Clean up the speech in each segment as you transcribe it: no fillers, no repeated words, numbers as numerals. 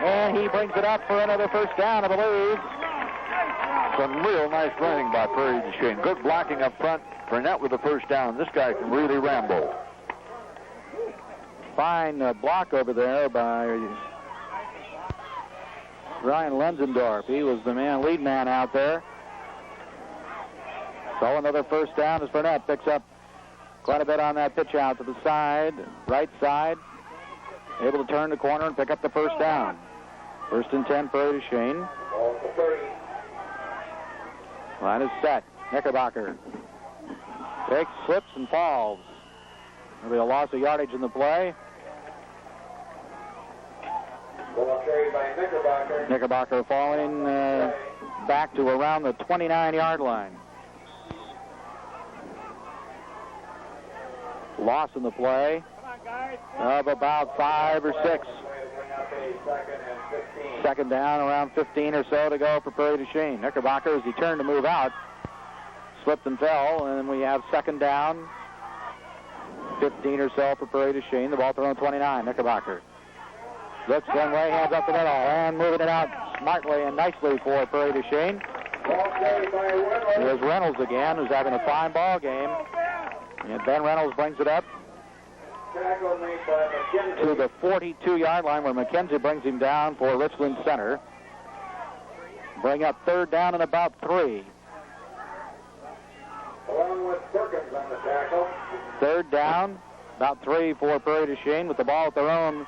And he brings it up for another first down, I believe. Some real nice running by Prairie du Chien. Good blocking up front. Burnett with the first down. This guy can really ramble. Fine block over there by Ryan Lenzendorf. He was the lead man out there. So another first down as Burnett picks up quite a bit on that pitch out to the side, right side. Able to turn the corner and pick up the first down. First and 10, Prairie du Chien. Line is set. Knickerbocker takes, slips, and falls. There'll be a loss of yardage in the play. Knickerbocker falling back to around the 29-yard line. Loss in the play of about 5 or 6. Second down, around 15 or so to go for Prairie du Chien. Knickerbocker, as he turned to move out, slipped and fell, and then we have second down, 15 or so for Prairie du Chien. The ball thrown 29. Knickerbocker looks one way, hands up the middle, and moving it out smartly and nicely for Prairie du Chien. Here's Reynolds again, who's having a fine ball game. And Ben Reynolds brings it up to the 42-yard line where McKenzie brings him down for Richland Center. Bring up third down and about 3. Along with Perkins on the tackle. Third down, about 3 for Prairie du Chien with the ball at their own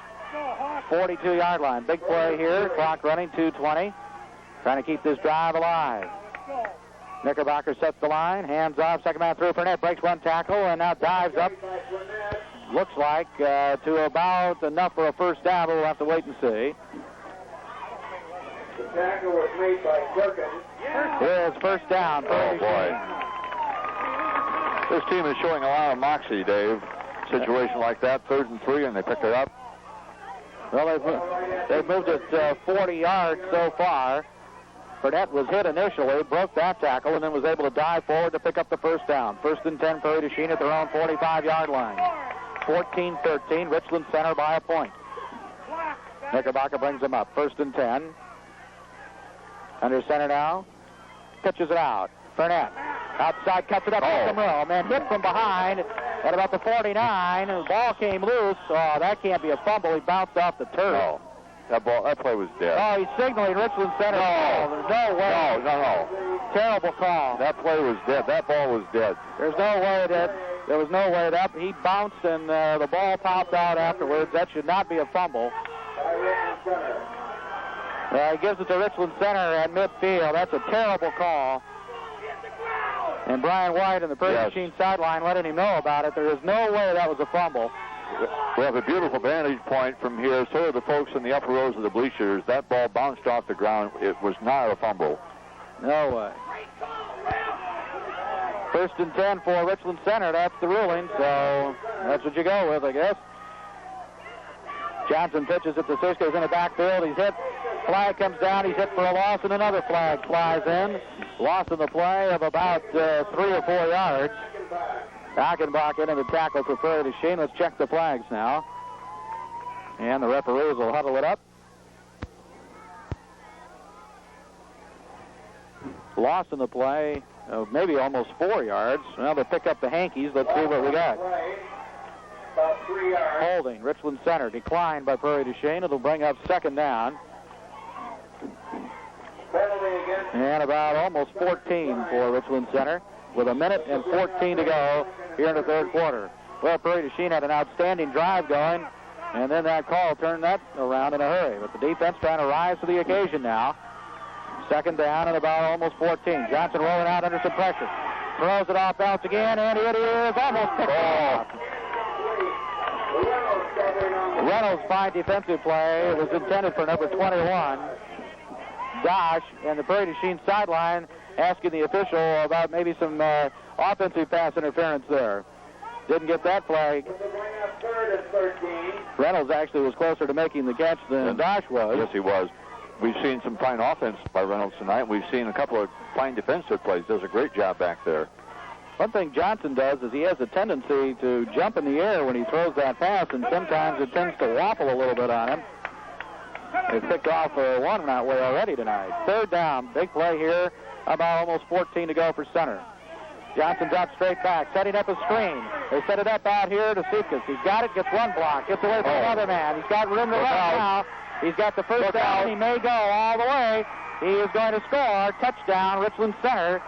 42-yard line. Big play here, clock running, 2:20. Trying to keep this drive alive. Knickerbocker sets the line, hands off, second man through. Burnett breaks one tackle and now dives up. Looks like to about enough for a first down, but we'll have to wait and see. The tackle was made by Perkins. Here's first down. Oh, boy. This team is showing a lot of moxie, Dave. Situation like that, 3rd and 3, and they pick it up. Well, they've moved it 40 yards so far. Burnett was hit initially, broke that tackle, and then was able to dive forward to pick up the first down. First and 10, Prairie du Chien at their own 45-yard line. 14-13, Richland Center by a point. Knickerbocker brings them up. First and 10. Under center now. Pitches it out. Burnett outside, cuts it up. Oh, man, hit from behind at about the 49, and the ball came loose. Oh, that can't be a fumble. He bounced off the turf. Oh. That play was dead. Oh, he's signaling Richland Center. No, there's no way. No. Terrible call. That play was dead. That ball was dead. There was no way that he bounced and the ball popped out afterwards. That should not be a fumble. He gives it to Richland Center at midfield. That's a terrible call. And Brian White and the Prairie du Chien sideline letting him know about it. There is no way that was a fumble. We have a beautiful vantage point from here. So are the folks in the upper rows of the bleachers. That ball bounced off the ground. It was not a fumble. No way. First and 10 for Richland Center. That's the ruling, so that's what you go with, I guess. Johnson pitches it to Cisco. He's in the backfield. He's hit. Flag comes down. He's hit for a loss, and another flag flies in. Loss in the play of about 3 or 4 yards. Achenbach into the tackle for Prairie du Chien. Let's check the flags now. And the referees will huddle it up. Loss in the play of maybe almost 4 yards. Well, they'll pick up the hankies. Let's see what we got. About 3 yards. Holding. Richland Center declined by Prairie du Chien. It'll bring up second down. And about almost 14 for Richland Center with 1 minute and 14 to go here in the third quarter. Well, Prairie du Chien had an outstanding drive going, and then that call turned that around in a hurry. But the defense trying to rise to the occasion now. Second down and about almost 14. Johnson rolling out under some pressure. Throws it off bounce again, and it is almost picked off. Reynolds' fine defensive play. It was intended for number 21, Dosh, and the Prairie du Chien sideline asking the official about maybe some offensive pass interference there. Didn't get that flag. Reynolds actually was closer to making the catch than Dosh was. Yes, he was. We've seen some fine offense by Reynolds tonight. We've seen a couple of fine defensive plays. Does a great job back there. One thing Johnson does is he has a tendency to jump in the air when he throws that pass, and sometimes it tends to waffle a little bit on him. They picked off a one that way already tonight. Third down. Big play here. About almost 14 to go for center. Johnson drops straight back, setting up a screen. They set it up out here to Seifkas. He's got it, gets one block, gets away from another man. He's got room to run now. He's got the first down. He may go all the way. He is going to score. Touchdown, Richland Center.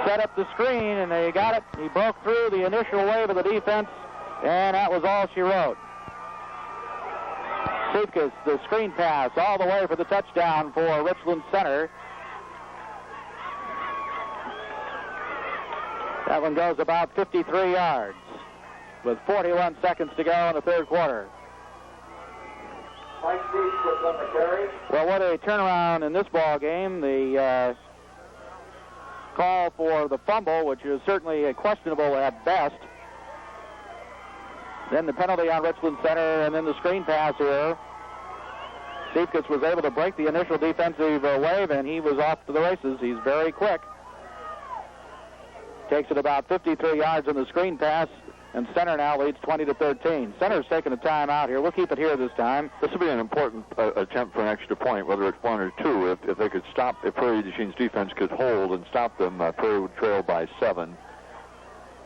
Set up the screen, and they got it. He broke through the initial wave of the defense, and that was all she wrote. Seifkas, the screen pass all the way for the touchdown for Richland Center. That one goes about 53 yards with 41 seconds to go in the third quarter. Mike Dees was on the carry. Well, what a turnaround in this ball game. The call for the fumble, which is certainly questionable at best. Then the penalty on Richland Center, and then the screen pass here. Seifkas was able to break the initial defensive wave, and he was off to the races. He's very quick. Takes it about 53 yards on the screen pass, and center now leads 20-13. Center's taking a timeout here. We'll keep it here this time. This will be an important attempt for an extra point, whether it's one or two. If they could stop, if Prairie du Chien's defense could hold and stop them, Prairie would trail by 7.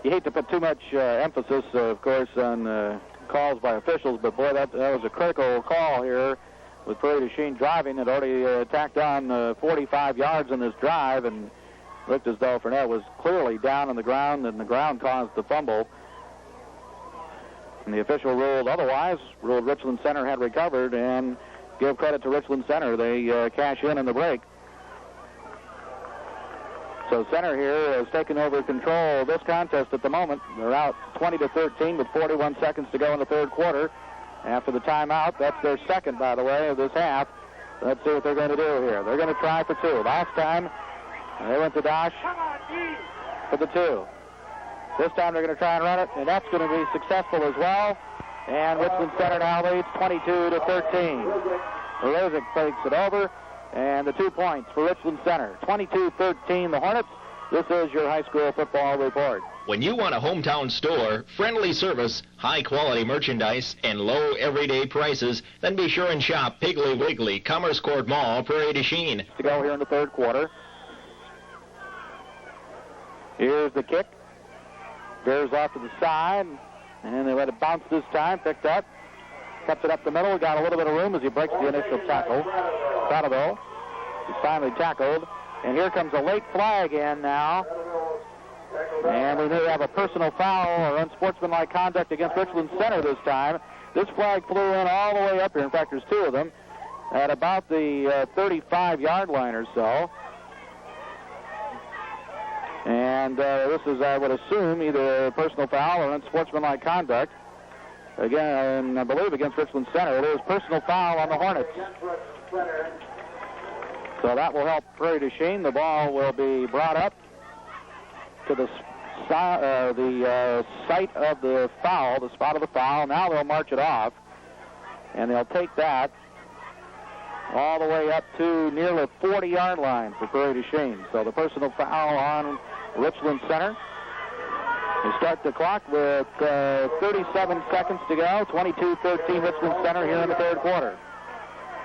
You hate to put too much emphasis, of course, on calls by officials, but boy, that was a critical call here with Prairie du Chien driving. It already tacked on 45 yards in this drive, and looked as though Fournette was clearly down on the ground, and the ground caused the fumble. And the official ruled otherwise, ruled Richland Center had recovered, and give credit to Richland Center. They cash in the break. So center here has taken over control of this contest at the moment. They're out 20-13 with 41 seconds to go in the third quarter. After the timeout, that's their second, by the way, of this half. Let's see what they're going to do here. They're going to try for two. Last time, they went to Dosh for the 2. This time they're going to try and run it, and that's going to be successful as well. And Richland Center now leads 22-13. Rozic takes it over, and the 2 points for Richland Center. 22-13, the Hornets. This is your high school football report. When you want a hometown store, friendly service, high-quality merchandise, and low everyday prices, then be sure and shop Piggly Wiggly, Commerce Court Mall, Prairie du Chien. To go here in the third quarter. Here's the kick. Bears off to the side, and they let it bounce this time. Picked up. Cuts it up the middle. Got a little bit of room as he breaks the initial tackle. Prado is finally tackled. And here comes a late flag in now. And we may have a personal foul or unsportsmanlike conduct against Richland Center this time. This flag flew in all the way up here. In fact, there's 2 of them at about the 35-yard line or so. And this is, I would assume, either a personal foul or unsportsmanlike conduct. Again, I believe against Richland Center. It is personal foul on the Hornets. So that will help Prairie du Chien. The ball will be brought up to the site of the foul, the spot of the foul. Now they'll march it off, and they'll take that all the way up to near the 40-yard line for Prairie du Chien. So the personal foul on Richland Center. We start the clock with 37 seconds to go. 22-13 Richland Center here in the third quarter.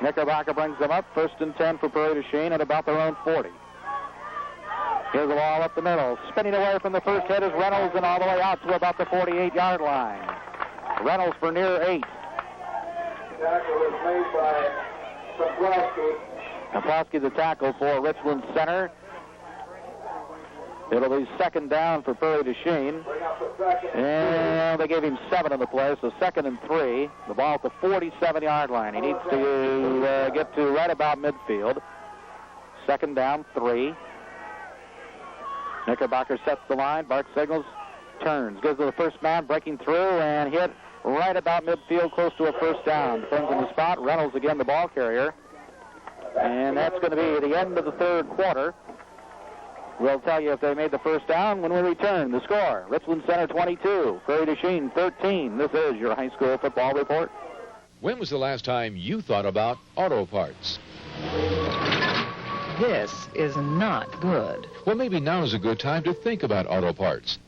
Knickerbocker brings them up. 1st and 10 for Prairie du Chien at about their own 40. Here's the ball up the middle. Spinning away from the first hit is Reynolds, and all the way out to about the 48-yard line. Reynolds for near 8. Tackle was made by Kaplowski. Kaplowski the tackle for Richland Center. It'll be 2nd down for Prairie du Chien. And they gave him 7 on the play, so 2nd and 3. The ball at the 47-yard line. He needs to get to right about midfield. 2nd down, 3. Knickerbocker sets the line. Bart signals, turns, goes to the first man, breaking through, and hit right about midfield, close to a first down. Depends on the spot. Reynolds again, the ball carrier. And that's going to be the end of the third quarter. We'll tell you if they made the first down when we return. The score, Richland Center 22, Prairie du Chien 13. This is your high school football report. When was the last time you thought about auto parts? This is not good. Well, maybe now is a good time to think about auto parts.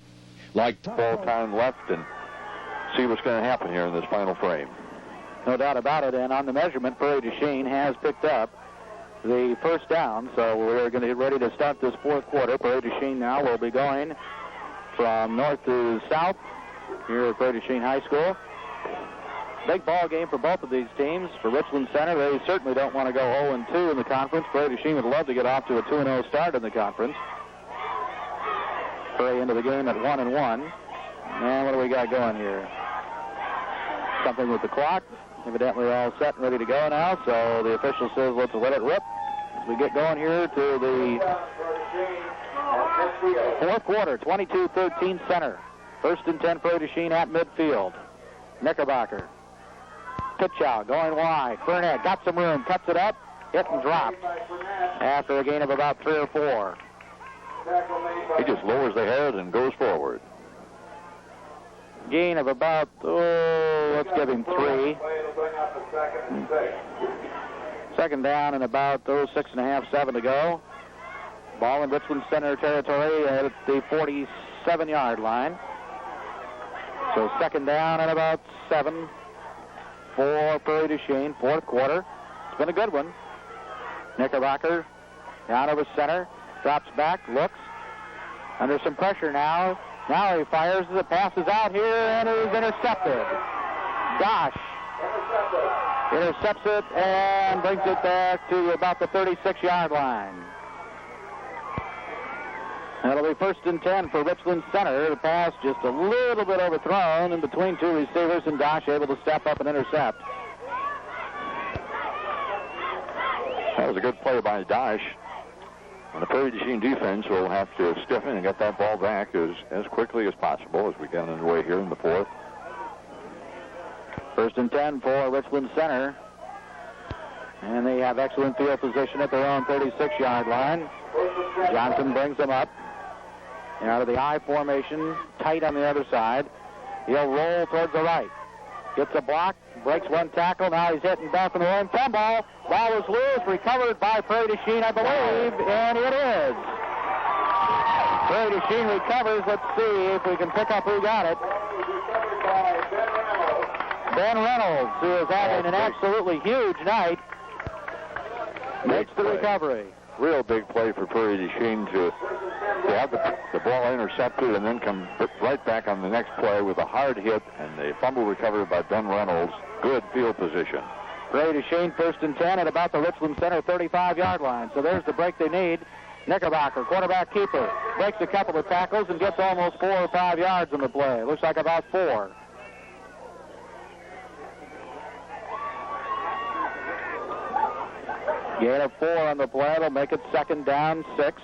Like full time left and see what's going to happen here in this final frame. No doubt about it. And on the measurement, Prairie du Chien has picked up the first down. So we're going to get ready to start this fourth quarter. Prairie du Chien now will be going from north to south here at Prairie du Chien High School. Big ball game for both of these teams. For Richland Center, they certainly don't want to go 0-2 in the conference. Prairie du Chien would love to get off to a 2-0 start in the conference. Prairie into the game at 1-1. And what do we got going here? Something with the clock. Evidently all set and ready to go now, so the official says let's let it rip. As we get going here to the fourth quarter, 22-13 Center. First and 10 Prairie du Chien at midfield. Knickerbocker. Pitch out, going wide. Burnett got some room, cuts it up, hit and dropped after a gain of about 3 or 4. He just lowers the head and goes forward. Gain of about, let's give him 3. Second down and about 6.5, 7 to go. Ball in Richland Center territory at the 47-yard line. So second down and about 7 for Prairie du Chien, fourth quarter. It's been a good one. Knickerbocker down over center, drops back, looks. Under some pressure now. Now he fires as it passes out here and is intercepted. Gosh. Intercepts it and brings it back to about the 36-yard line. That'll be first and 10 for Richland Center. The pass just a little bit overthrown in between two receivers, and Dosh able to step up and intercept. That was a good play by Dosh. And the Prairie du Chien defense will have to stiffen and get that ball back as quickly as possible as we get underway here in the fourth. First and 10 for Richland Center. And they have excellent field position at their own 36-yard line. Johnson brings them up. Out of the I formation, tight on the other side. He'll roll towards the right. Gets a block, breaks one tackle. Now he's hitting back from the rim. Fumble. Ball was loose, recovered by Prairie du Chien, I believe, and it is. Prairie du Chien recovers. Let's see if we can pick up who got it. Ben Reynolds, who is having an absolutely huge night, makes the recovery. Real big play for Prairie du Chien to have the ball intercepted and then come right back on the next play with a hard hit and a fumble recovered by Ben Reynolds. Good field position. Prairie du Chien first and 10 at about the Richland Center 35-yard line. So there's the break they need. Knickerbocker, quarterback keeper, breaks a couple of tackles and gets almost 4 or 5 yards on the play. Looks like about 4. Gain of 4 on the play. It'll make it second down, 6.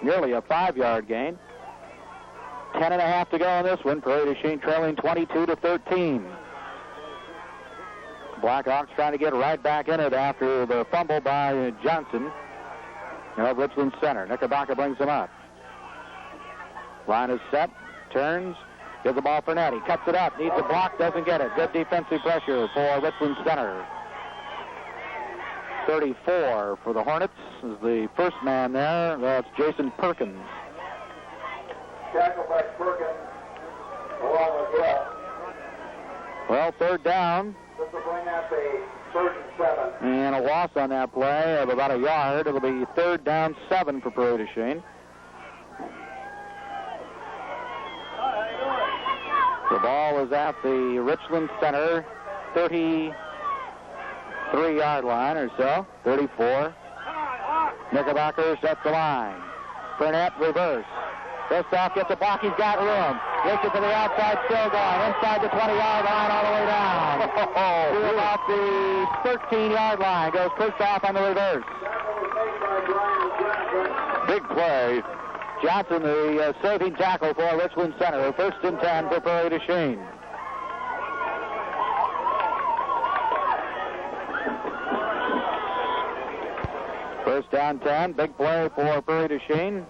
Nearly a 5-yard gain. 10.5 to go in this one. Prairie du Chien trailing 22-13. Blackhawks trying to get right back in it after the fumble by Johnson of Richland Center. Knickerbocker brings him up. Line is set. Turns. Gives the ball for Nettie. Cuts it up. Needs a block. Doesn't get it. Good defensive pressure for Richland Center. 34 for the Hornets is the first man there. That's Jason Perkins. Tackle by Perkins along with left. Well, third down. This will bring up a third and 7. And a loss on that play of about a yard. It'll be third down, 7 for Prairie du Chien. The ball is at the Richland Center 33-yard line or so. 34. Knickerbocker sets the line. Burnett reverse. Kristoff gets a block. He's got room. Gets it to the outside, still going. Inside the 20-yard line all the way down. To about the 13-yard line goes Kristoff on the reverse. Big play. Johnson, the saving tackle for Richland Center. First and 10 for Prairie du Chien. First down 10. Big play for Prairie du Chien.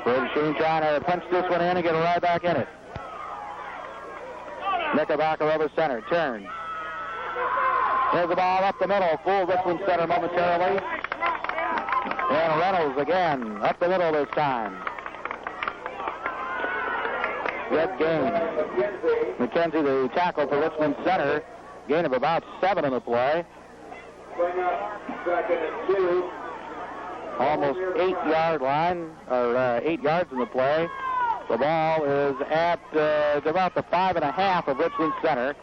Prairie du Chien trying to punch this one in and get right back in it. Knickerbocker over center. Turns. Here's the ball up the middle. Full Richland Center momentarily. And Reynolds again up the middle this time. good gain. McKenzie, the tackle for Richland Center, gain of about 7 in the play. Bring up 2nd and 2. Almost 8-yard line, or 8 yards in the play. The ball is at about the 5.5 of Richland Center.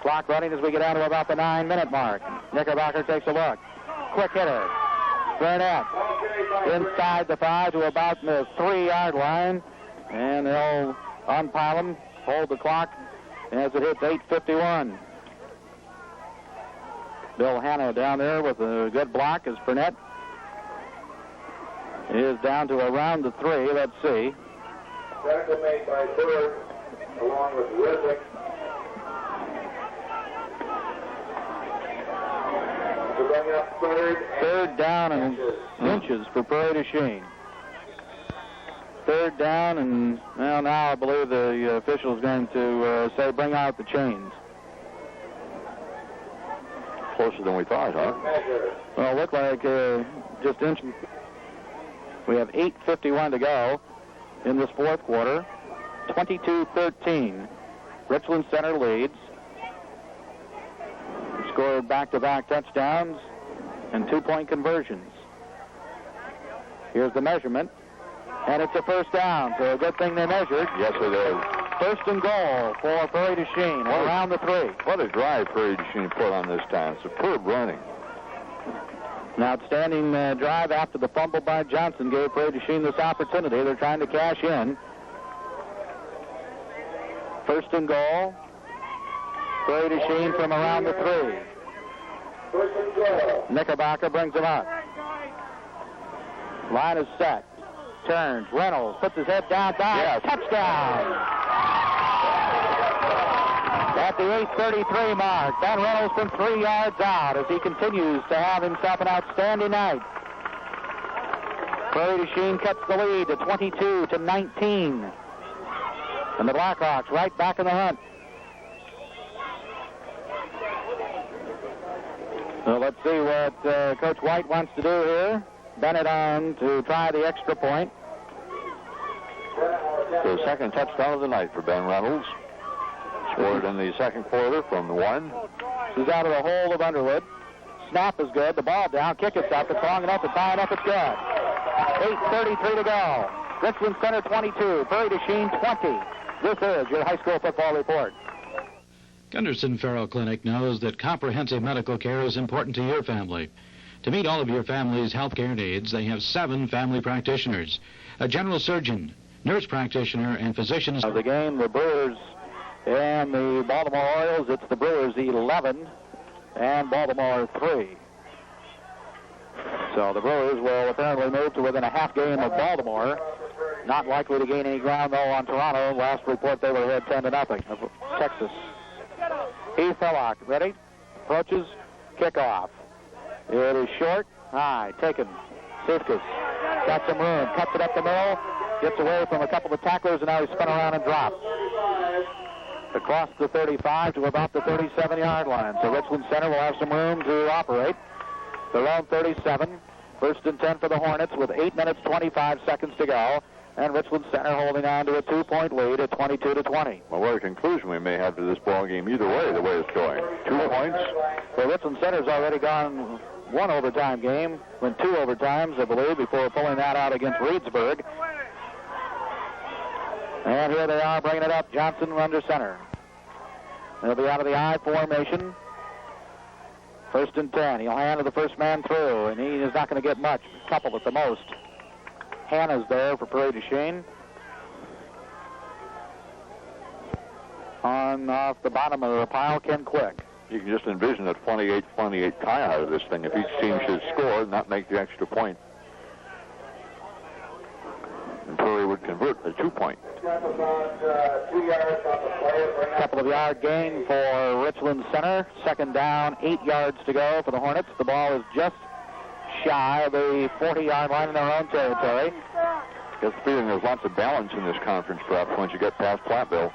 Clock running as we get down to about the 9-minute mark. Knickerbocker takes a look. Quick hitter. Burnett inside the 5 to about the 3-yard line. And they'll unpile him, hold the clock as it hits 8:51. Bill Hanna down there with a good block as Burnett is down to around the 3. Let's see. Tackle made by Bird, along with Riddick. To bring up Third down and inches for Prairie du Chien. Third down, and well, now I believe the official is going to say bring out the chains. Closer than we thought, huh? Well, it looked like just inch. We have 8:51 to go in this fourth quarter. 22-13. Richland Center leads. Scored back-to-back touchdowns and 2-point conversions. Here's the measurement, and it's a first down, so a good thing they measured. Yes, it is. First and goal for Prairie du Chien, around the 3. What a drive Prairie du Chien put on this time. Superb running. An outstanding drive after the fumble by Johnson gave Prairie du Chien this opportunity. They're trying to cash in. First and goal. Prairie du Chien from around the 3. First and goal. Knickerbocker brings him up. Line is set. Turns. Reynolds puts his head down. Yes. Touchdown. At the 8:33 mark, Ben Reynolds from 3 yards out as he continues to have himself an outstanding night. Prairie du Chien cuts the lead to 22-19. And the Blackhawks right back in the hunt. So let's see what Coach White wants to do here. Bennett on to try the extra point. The second touchdown of the night for Ben Reynolds. Scored in the second quarter from the 1. He's out of the hole of Underwood. Snap is good. The ball down. Kick it's up. It's long enough. It's high enough. It's good. 8:33 to go. Richland Center 22. Prairie du Chien 20. This is your high school football report. Gunderson Farrell Clinic knows that comprehensive medical care is important to your family. To meet all of your family's health care needs, they have 7 family practitioners, a general surgeon, nurse practitioner, and physicians. Of the game, the Brewers and the Baltimore Orioles. It's the Brewers 11 and Baltimore 3. So the Brewers will apparently move to within a half game of Baltimore. Not likely to gain any ground, though, on Toronto. Last report, they were ahead 10-0 of Texas. Heath Hillock, ready? Approaches, kickoff. It is short, high, taken. Sifkus got some room, cuts it up the middle, gets away from a couple of tacklers, and now he's spun around and dropped. Across the 35 to about the 37-yard line. So Richland Center will have some room to operate. Their own 37. First and 10 for the Hornets with 8 minutes, 25 seconds to go. And Richland Center holding on to a 2-point lead at 22-20. Well, what a conclusion we may have to this ball game either way, the way it's going. 2 points. Well, Richland Center's already gone 1 overtime game, went 2 overtimes, I believe, before pulling that out against Reedsburg. And here they are bringing it up. Johnson under center. They'll be out of the I formation. First and 10. He'll hand to the first man through, and he is not going to get much. A couple at the most. Hannah's there for Prairie du Chien. On off the bottom of the pile, Ken Quick. You can just envision a 28-28 tie out of this thing if each team should score and not make the extra point. And Prairie would convert a 2-point. Couple of yard gain for Richland Center. Second down, 8 yards to go for the Hornets. The ball is just shy of the 40-yard line in their own territory. Just feeling there's lots of balance in this conference, perhaps, once you get past Platteville.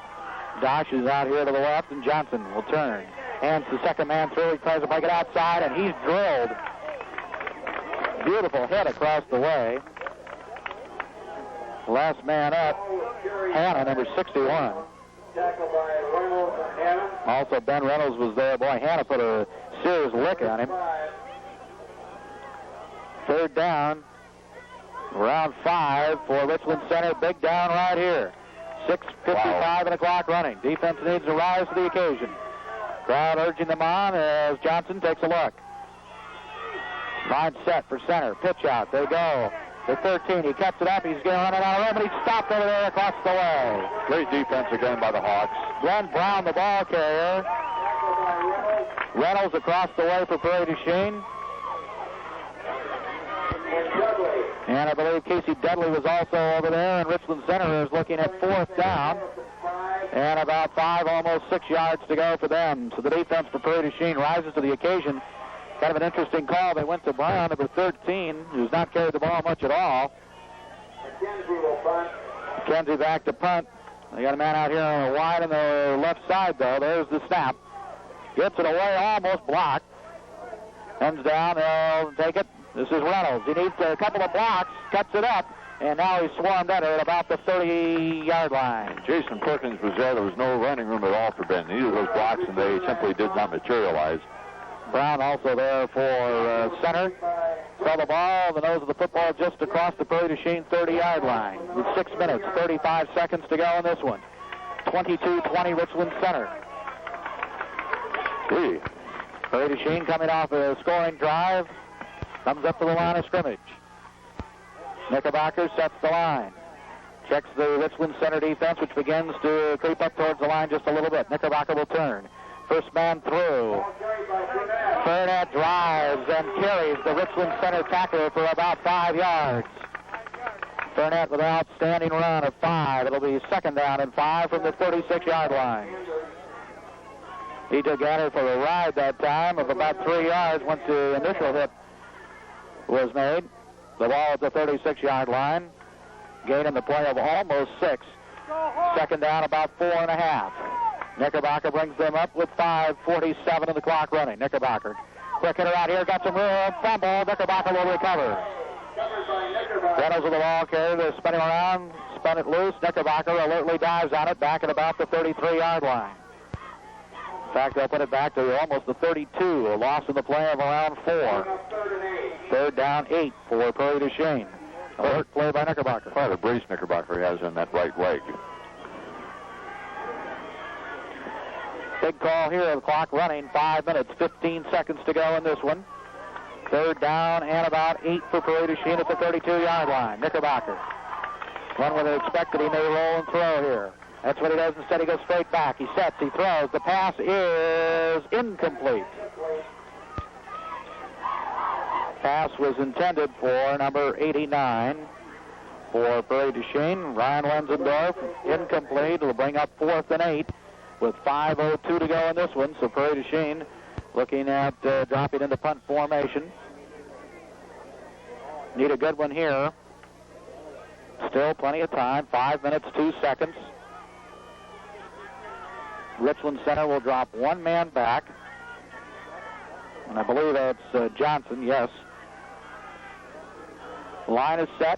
Dosh is out here to the left, and Johnson will turn. Hands the second man through. He tries to break it outside, and he's drilled. Beautiful hit across the way. Last man up, Hannah, number 61. Tackled by Reynolds and Hannah. Also, Ben Reynolds was there. Boy, Hannah put a serious lick on him. Third down. Round 5 for Richland Center. Big down right here. 6:55 and the clock running. Defense needs to rise to the occasion. Crowd urging them on as Johnson takes a look. Line set for center. Pitch out. They go. The 13. He cuts it up. He's going to run it out of room, and he's stopped over there across the way. Great defense again by the Hawks. Glenn Brown, the ball carrier. Reynolds across the way for Prairie du Chien. And I believe Casey Dudley was also over there, and Richland Center is looking at 4th down. And about 5, almost 6 yards to go for them. So the defense for Prairie du Chien rises to the occasion. Kind of an interesting call. They went to Brown, number 13, who's not carried the ball much at all. McKenzie back to punt. They got a man out here on the wide on the left side, though. There's the snap. Gets it away, almost blocked. Comes down, they'll take it. This is Reynolds. He needs a couple of blocks, cuts it up, and now he's swarmed under at about the 30-yard line. Jason Perkins was there. There was no running room at all for Ben. He needed those blocks, and they simply did not materialize. Brown also there for center. Saw the ball, the nose of the football just across the Prairie du Chien 30-yard line. With 6 minutes, 35 seconds to go in this one. 22-20 Richland Center. Prairie du Chien coming off a scoring drive. Comes up to the line of scrimmage. Knickerbocker sets the line. Checks the Richland Center defense, which begins to creep up towards the line just a little bit. Knickerbocker will turn. First man through. Burnett drives and carries the Richland Center tackler for about 5 yards. Burnett with an outstanding run of 5. It'll be 2nd down and 5 from the 36-yard line. He took Ganner for a ride that time of about 3 yards once the initial hit was made. The ball at the 36-yard line. Gain in the play of almost 6. 2nd down, about 4.5. Knickerbocker brings them up with 5:47 of the clock running. Knickerbocker. Quick hitter out here, got some room. Fumble. Knickerbocker will recover. Reynolds with the ball carrier. They're spinning around. Spun it loose. Knickerbocker alertly dives on it back at about the 33-yard line. In fact, they'll put it back to almost the 32. A loss in the play of around 4. 3rd down, 8 for Prairie du Chien. Alert play by Knickerbocker. Quite a brace Knickerbocker has in that right leg. Big call here. The clock running. 5 minutes, 15 seconds to go in this one. 3rd down and about 8 for Prairie du Chien at the 32-yard line. Knickerbocker. One would have expected he may roll and throw here. That's what he does. Instead, he goes straight back. He sets. He throws. The pass is incomplete. Pass was intended for number 89 for Prairie du Chien. Ryan Lenzendorf. Incomplete. Will bring up 4th and 8 with 5:02 to go in this one. So Prairie du Chien looking at dropping into punt formation. Need a good one here. Still plenty of time. 5 minutes, 2 seconds. Richland Center will drop one man back. And I believe that's Johnson, yes. Line is set.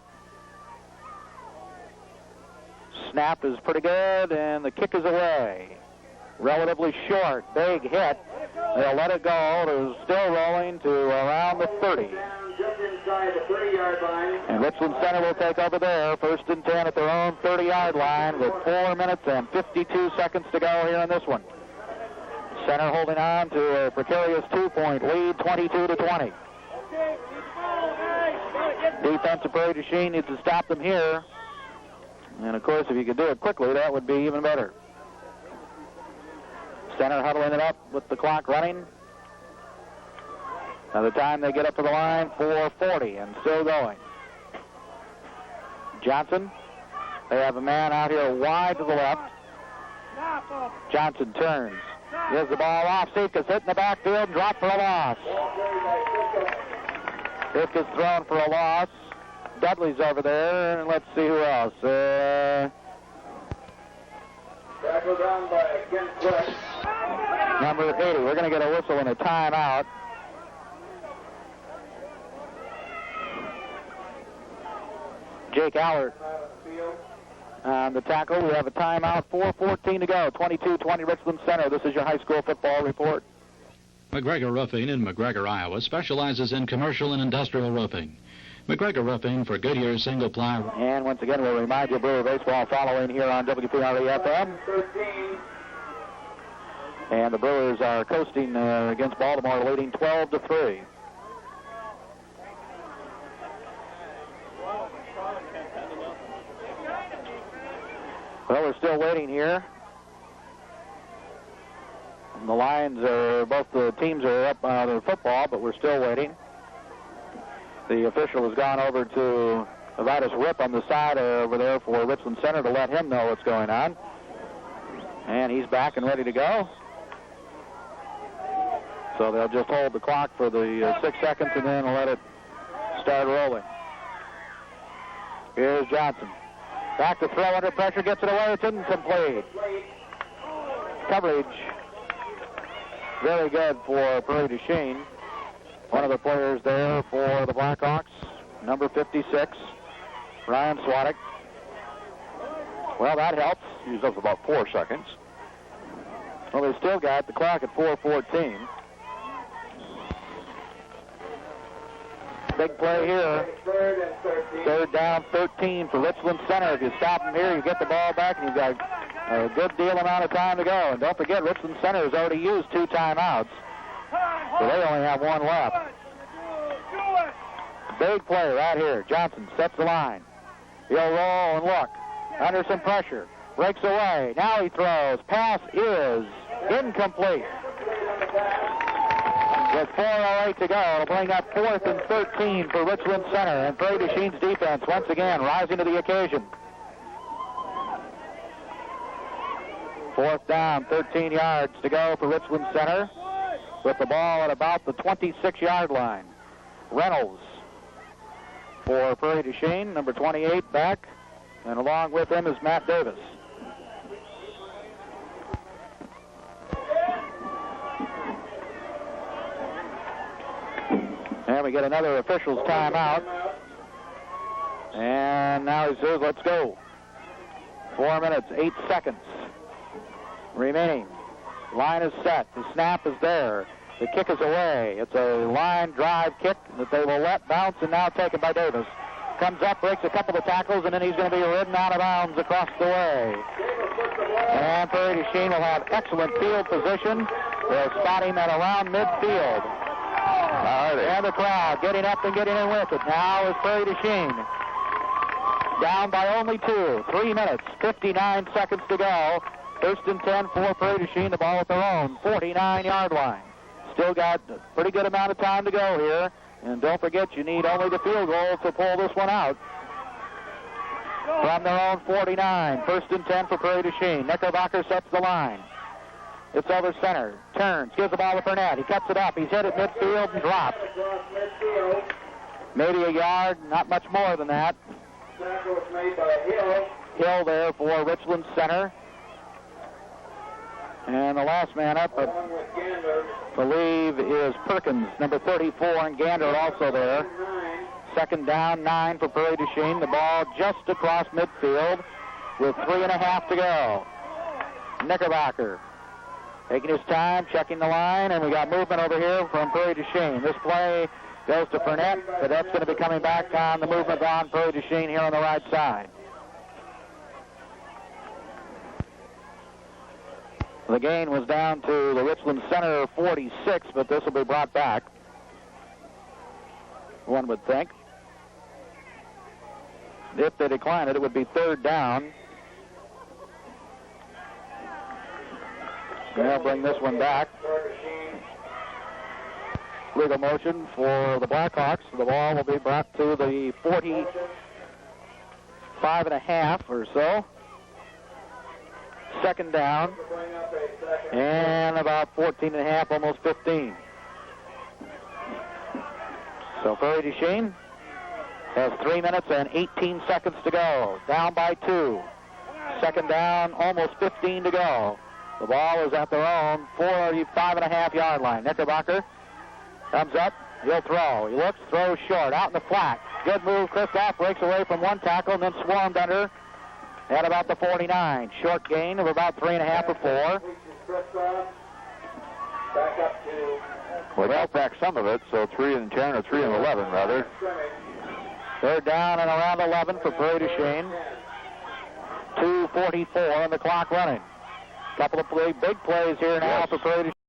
Snap is pretty good, and the kick is away. Relatively short, big hit. They'll let it go. It's still rolling to around the 30. Just inside the 30-yard line. And Richland Center will take over there. 1st and 10 at their own 30-yard line with 4 minutes and 52 seconds to go here in this one. Center holding on to a precarious 2-point lead, 22-20. Defense of Prairie du Chien needs to stop them here. And, of course, if you could do it quickly, that would be even better. Center huddling it up with the clock running. By the time they get up to the line, 4:40 and still going. Johnson. They have a man out here wide to the left. Johnson turns. Gives the ball off. Sika's hit in the backfield, dropped for a loss. Sika's thrown for a loss. Dudley's over there, and let's see who else. Tackled down by Ken Fleck. Number 80. We're going to get a whistle and a timeout. Jake Allard on the tackle. We have a timeout, 4:14 to go, 22-20 Richland Center. This is your high school football report. McGregor Roofing in McGregor, Iowa specializes in commercial and industrial roofing. McGregor Roofing for Goodyear single ply. And once again, we'll remind you, Brewer Baseball following here on WPRE-FM. And the Brewers are coasting against Baltimore, leading 12-3. Well, we're still waiting here. And the lines are, both the teams are up on their football, but we're still waiting. The official has gone over to Vitus Rip on the side over there for Richland Center to let him know what's going on. And he's back and ready to go. So they'll just hold the clock for the 6 seconds and then let it start rolling. Here's Johnson. Back to throw under pressure, gets it away, it's incomplete. Coverage very good for Prairie du Chien. One of the players there for the Blackhawks, number 56, Ryan Swadek. Well, that helps. Used up about 4 seconds. Well, they still got the clock at 4:14. Big play here. Third down, 13 for Richland Center. If you stop them here, you get the ball back, and you've got a good deal amount of time to go. And don't forget, Richland Center has already used 2 timeouts, so they only have 1 left. Big play right here. Johnson sets the line. He'll roll and look. Under some pressure. Breaks away. Now he throws. Pass is incomplete. With 4:08 to go, it'll bring up 4th and 13 for Richland Center. And Prairie du Chien's defense, once again, rising to the occasion. 4th down, 13 yards to go for Richland Center. With the ball at about the 26-yard line. Reynolds for Prairie du Chien, number 28 back. And along with him is Matt Davis. And we get another official's timeout. And now he says, let's go. 4 minutes, 8 seconds remaining. Line is set. The snap is there. The kick is away. It's a line drive kick that they will let bounce and now taken by Davis. Comes up, breaks a couple of tackles, and then he's going to be ridden out of bounds across the way. And Prairie du Chien will have excellent field position. They'll spot him at around midfield. And the crowd getting up and getting in with it. Now is Prairie du Chien. Down by only 2. 3 minutes, 59 seconds to go. 1st and 10 for Prairie du Chien. The ball at their own 49-yard line. Still got a pretty good amount of time to go here. And don't forget, you need only the field goal to pull this one out. From their own 49. 1st and 10 for Prairie du Chien. Knickerbocker sets the line. It's over center. Turns. Gives the ball to Burnett. He cuts it up. He's hit at midfield and dropped. Maybe a yard. Not much more than that. Hill there for Richland Center. And the last man up, I believe, is Perkins, number 34, and Gander also there. 2nd down, 9 for Prairie du Chien. The ball just across midfield with 3.5 to go. Knickerbocker taking his time, checking the line, and we got movement over here from Prairie du Chien. This play goes to Burnett, but that's going to be coming back on the movement on Prairie du Chien here on the right side. The gain was down to the Richland Center 46, but this will be brought back, one would think. If they decline it, it would be 3rd down. They'll bring this one back. Legal motion for the Blackhawks. The ball will be brought to the 45.5 or so. 2nd down. And about 14.5, almost 15. So Prairie du Chien has 3 minutes and 18 seconds to go. Down by 2. 2nd down, almost 15 to go. The ball is at their own 45.5-yard line. Knickerbocker comes up. He'll throw. He looks, throws short. Out in the flat. Good move. Kristoff breaks away from one tackle and then swarmed under at about the 49. Short gain of about 3.5 or 4. Back up to Well, held back some of it, so 3 and 10 or 3 and 11 rather. Third down and around 11 for Prairie du Chien. 2:44 on the clock running. Couple of big plays here now Yes. for Prairie du Chien.